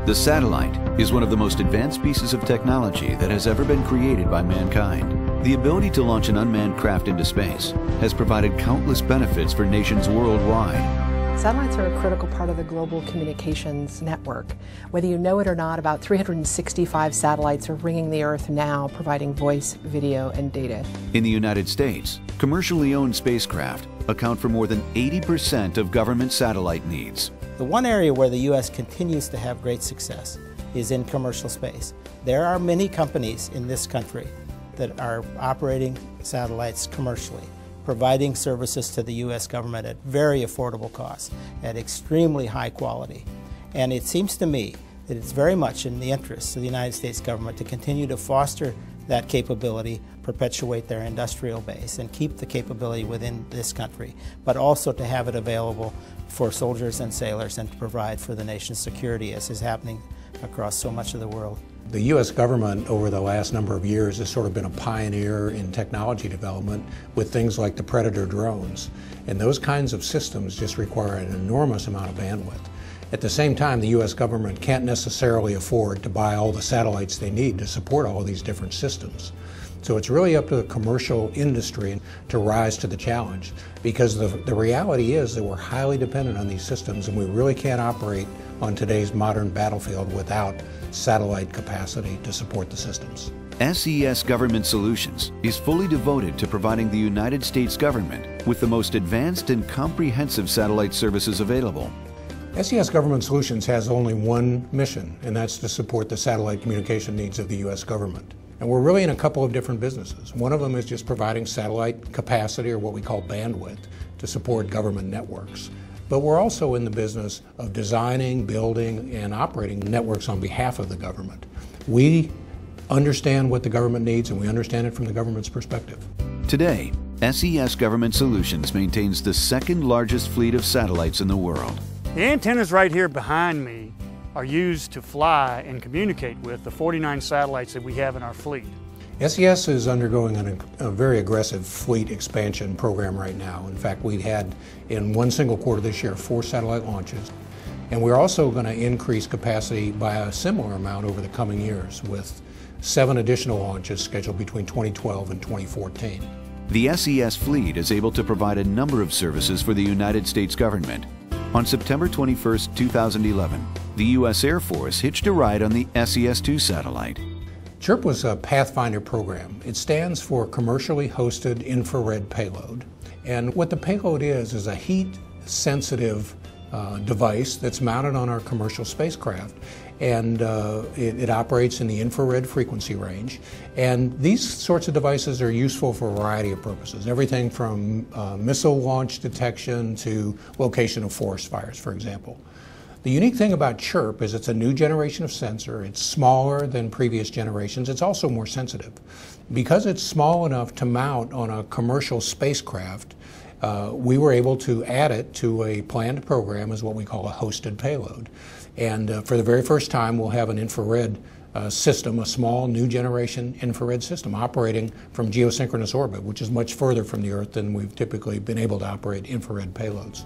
The satellite is one of the most advanced pieces of technology that has ever been created by mankind. The ability to launch an unmanned craft into space has provided countless benefits for nations worldwide. Satellites are a critical part of the global communications network. Whether you know it or not, about 365 satellites are ringing the Earth now, providing voice, video, and data. In the United States, commercially owned spacecraft account for more than 80% of government satellite needs. The one area where the U.S. continues to have great success is in commercial space. There are many companies in this country that are operating satellites commercially, providing services to the U.S. government at very affordable costs, at extremely high quality. And it seems to me that it's very much in the interest of the United States government to continue to foster that capability, perpetuate their industrial base, and keep the capability within this country, but also to have it available for soldiers and sailors and to provide for the nation's security, as is happening across so much of the world. The U.S. government over the last number of years has sort of been a pioneer in technology development with things like the Predator drones. And those kinds of systems just require an enormous amount of bandwidth. At the same time, the U.S. government can't necessarily afford to buy all the satellites they need to support all of these different systems. So it's really up to the commercial industry to rise to the challenge, because the reality is that we're highly dependent on these systems, and we really can't operate on today's modern battlefield without satellite capacity to support the systems. SES Government Solutions is fully devoted to providing the United States government with the most advanced and comprehensive satellite services available. SES Government Solutions has only one mission, and that's to support the satellite communication needs of the U.S. government. And we're really in a couple of different businesses. One of them is just providing satellite capacity, or what we call bandwidth, to support government networks. But we're also in the business of designing, building, and operating networks on behalf of the government. We understand what the government needs, and we understand it from the government's perspective. Today, SES Government Solutions maintains the second largest fleet of satellites in the world. The antennas right here behind me are used to fly and communicate with the 49 satellites that we have in our fleet. SES is undergoing a very aggressive fleet expansion program right now. In fact, we had in one single quarter this year 4 satellite launches. And we're also going to increase capacity by a similar amount over the coming years, with 7 additional launches scheduled between 2012 and 2014. The SES fleet is able to provide a number of services for the United States government. On September 21, 2011, the U.S. Air Force hitched a ride on the SES-2 satellite. CHIRP was a Pathfinder program. It stands for Commercially Hosted Infrared Payload. And what the payload is a heat-sensitive device that's mounted on our commercial spacecraft. And it operates in the infrared frequency range. And these sorts of devices are useful for a variety of purposes, everything from missile launch detection to location of forest fires, for example. The unique thing about CHIRP is it's a new generation of sensor. It's smaller than previous generations. It's also more sensitive. Because it's small enough to mount on a commercial spacecraft, we were able to add it to a planned program as what we call a hosted payload. And for the very first time, we'll have an infrared system, a small new generation infrared system operating from geosynchronous orbit, which is much further from the Earth than we've typically been able to operate infrared payloads.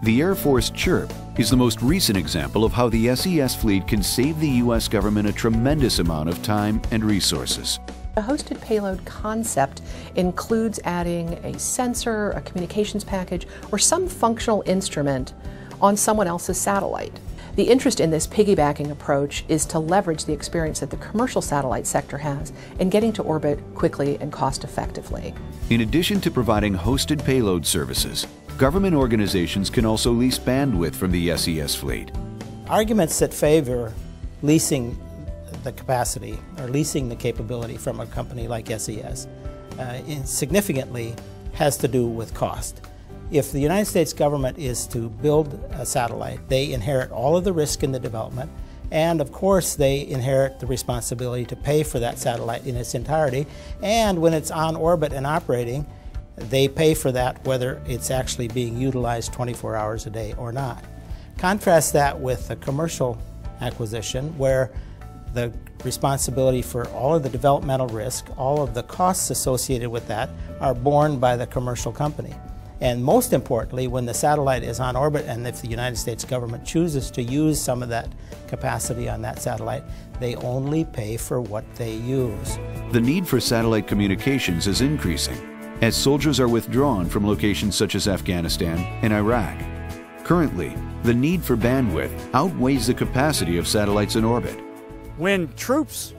The Air Force CHIRP is the most recent example of how the SES fleet can save the U.S. government a tremendous amount of time and resources. The hosted payload concept includes adding a sensor, a communications package, or some functional instrument on someone else's satellite. The interest in this piggybacking approach is to leverage the experience that the commercial satellite sector has in getting to orbit quickly and cost effectively. In addition to providing hosted payload services, government organizations can also lease bandwidth from the SES fleet. Arguments that favor leasing the capacity or leasing the capability from a company like SES significantly has to do with cost. If the United States government is to build a satellite, they inherit all of the risk in the development, and of course they inherit the responsibility to pay for that satellite in its entirety, and when it's on orbit and operating, they pay for that whether it's actually being utilized 24 hours a day or not. Contrast that with a commercial acquisition where the responsibility for all of the developmental risk, all of the costs associated with that are borne by the commercial company. And most importantly, when the satellite is on orbit and if the United States government chooses to use some of that capacity on that satellite. They only pay for what they use. The need for satellite communications is increasing as soldiers are withdrawn from locations such as Afghanistan and Iraq. Currently, the need for bandwidth outweighs the capacity of satellites in orbit. When troops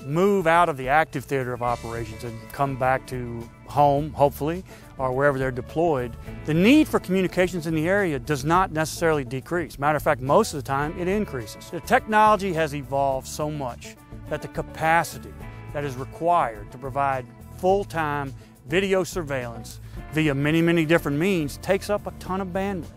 move out of the active theater of operations and come back to home, hopefully, or wherever they're deployed, the need for communications in the area does not necessarily decrease. Matter of fact, most of the time it increases. The technology has evolved so much that the capacity that is required to provide full-time video surveillance via many, many different means takes up a ton of bandwidth.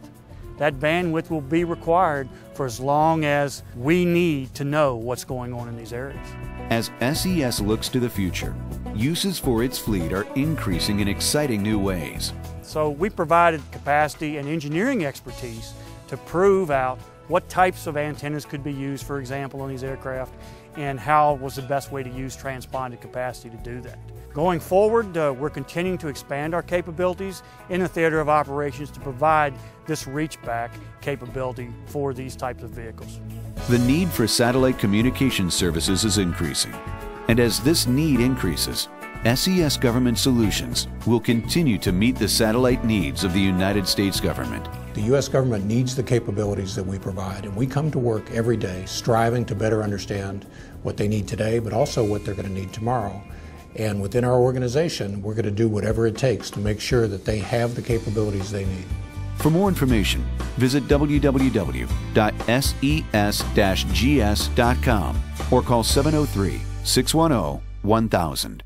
That bandwidth will be required for as long as we need to know what's going on in these areas. As SES looks to the future, uses for its fleet are increasing in exciting new ways. So we provided capacity and engineering expertise to prove out what types of antennas could be used, for example, on these aircraft, and how was the best way to use transponded capacity to do that. Going forward, we're continuing to expand our capabilities in the theater of operations to provide this reach-back capability for these types of vehicles. The need for satellite communication services is increasing, and as this need increases, SES Government Solutions will continue to meet the satellite needs of the United States government. The U.S. government needs the capabilities that we provide, and we come to work every day striving to better understand what they need today, but also what they're going to need tomorrow. And within our organization, we're going to do whatever it takes to make sure that they have the capabilities they need. For more information, visit www.ses-gs.com or call 703-610-1000.